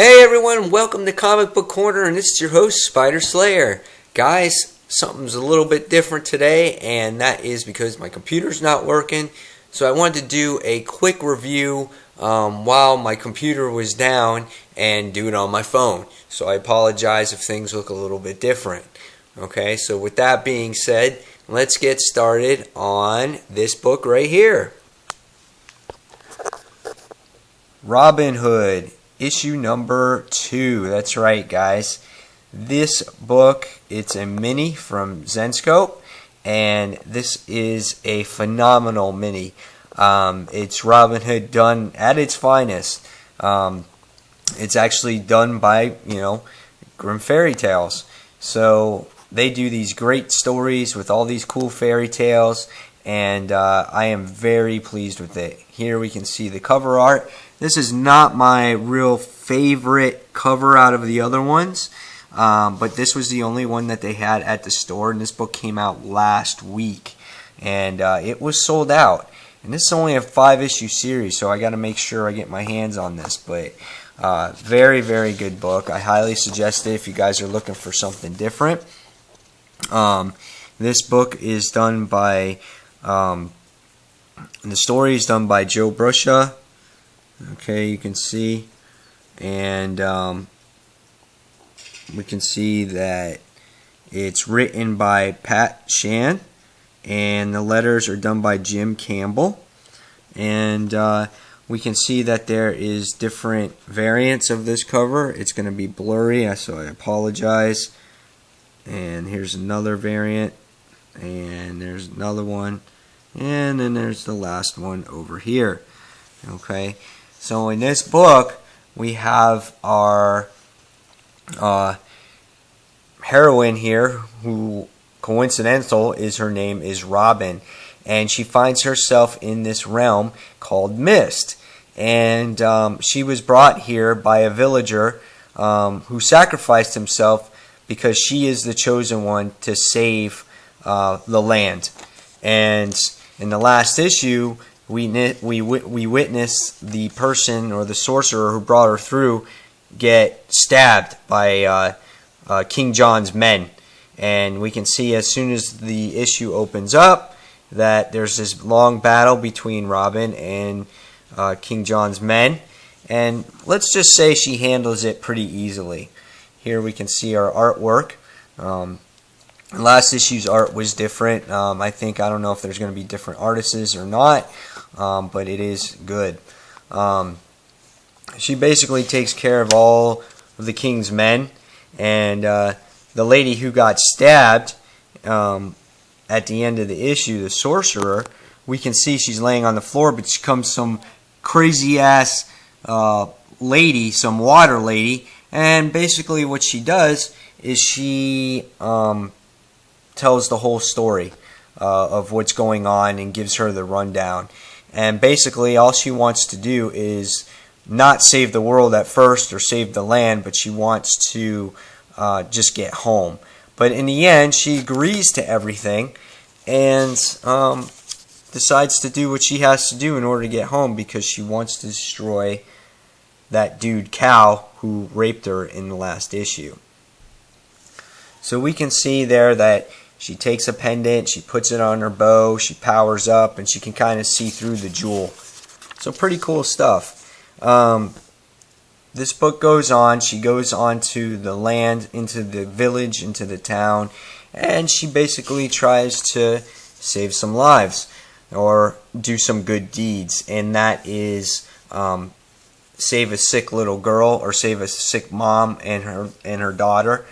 Hey everyone, welcome to Comic Book Corner, and this is your host, Spider Slayer. Guys, something's a little bit different today, and that is because my computer's not working. So I wanted to do a quick review while my computer was down and do it on my phone. So I apologize if things look a little bit different. Okay, so with that being said, let's get started on this book right here. Robyn Hood Issue number 2. That's right, guys. This book, it's a mini from Zenscope, and this is a phenomenal mini. It's Robyn Hood done at its finest. It's actually done by, Grimm Fairy Tales. So they do these great stories with all these cool fairy tales, and I am very pleased with it. Here we can see the cover art. This is not my real favorite cover out of the other ones, but this was the only one that they had at the store, and this book came out last week, and it was sold out. And this is only a 5-issue series, so I got to make sure I get my hands on this. But very, very good book. I highly suggest it if you guys are looking for something different. This book is done by, the story is done by Joe Brusha. Okay, you can see, and we can see that it's written by Pat Shan, and the letters are done by Jim Campbell, and we can see that there is different variants of this cover. It's going to be blurry, so I apologize. And here's another variant, and there's another one, and then there's the last one over here. Okay, so in this book we have our heroine here, who coincidental is her name is Robyn, and she finds herself in this realm called Mist, and she was brought here by a villager who sacrificed himself because she is the chosen one to save the land. And in the last issue, we witness the person or the sorcerer who brought her through get stabbed by King John's men. And we can see as soon as the issue opens up that there's this long battle between Robyn and King John's men. And let's just say she handles it pretty easily. Here we can see our artwork. Last issue's art was different. I don't know if there's going to be different artists or not, but it is good. She basically takes care of all of the king's men, and the lady who got stabbed at the end of the issue, the sorcerer, we can see she's laying on the floor, but she comes some crazy-ass lady, some water lady, and basically what she does is she tells the whole story of what's going on and gives her the rundown. And basically all she wants to do is not save the world at first or save the land, but she wants to just get home. But in the end, she agrees to everything and decides to do what she has to do in order to get home, because she wants to destroy that dude Cal who raped her in the last issue. So we can see there that she takes a pendant, she puts it on her bow, she powers up, and she can kind of see through the jewel. So pretty cool stuff. This book goes on. She goes on to the land, into the village, into the town, and she basically tries to save some lives or do some good deeds, and that is save a sick little girl or save a sick mom and her daughter.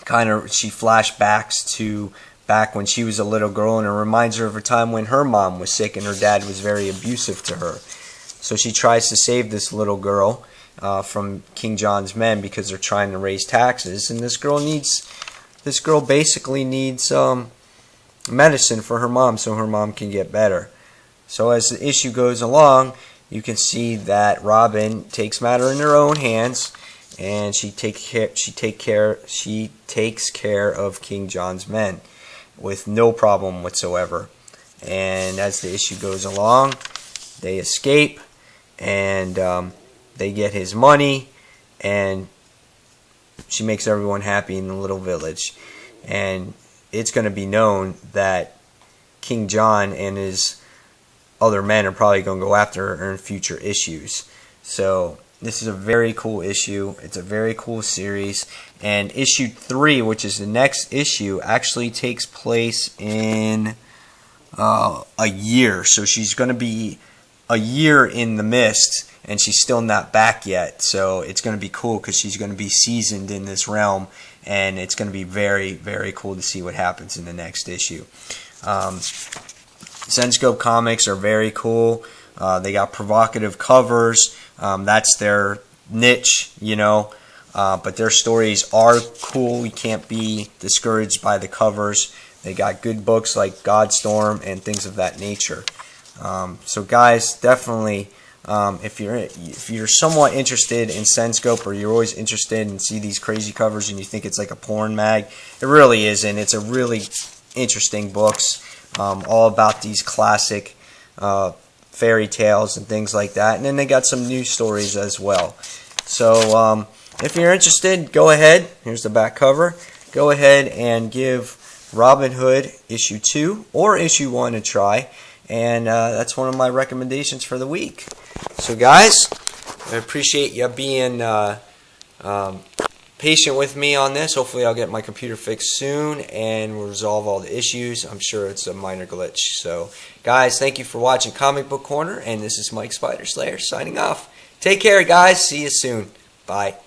She flashbacks to back when she was a little girl, and it reminds her of a time when her mom was sick and her dad was very abusive to her. So she tries to save this little girl from King John's men because they're trying to raise taxes, and this girl basically needs medicine for her mom so her mom can get better. So as the issue goes along, you can see that Robyn takes matter in her own hands, and she takes care of King John's men with no problem whatsoever. And as the issue goes along, they escape, and they get his money, and she makes everyone happy in the little village. And it's going to be known that King John and his other men are probably going to go after her in future issues. So this is a very cool issue. It's a very cool series. And issue 3, which is the next issue, actually takes place in a year. So she's going to be a year in the mist, and she's still not back yet. So it's going to be cool because she's going to be seasoned in this realm, and it's going to be very, very cool to see what happens in the next issue. Senscope comics are very cool. They got provocative covers. That's their niche, you know. But their stories are cool. You can't be discouraged by the covers. They got good books like Godstorm and things of that nature. So guys, definitely, if you're somewhat interested in Senscope, or you're always interested in see these crazy covers and you think it's like a porn mag, it really isn't. It's a really interesting books, all about these classic fairy tales and things like that. And then they got some new stories as well. So if you're interested, go ahead. Here's the back cover. Go ahead and give Robyn Hood issue 2 or issue 1 a try. And that's one of my recommendations for the week. So guys, I appreciate you being patient with me on this. Hopefully I'll get my computer fixed soon and we'll resolve all the issues. I'm sure it's a minor glitch. So guys, thank you for watching Comic Book Corner, and this is Mike Spider Slayer signing off. Take care guys. See you soon. Bye.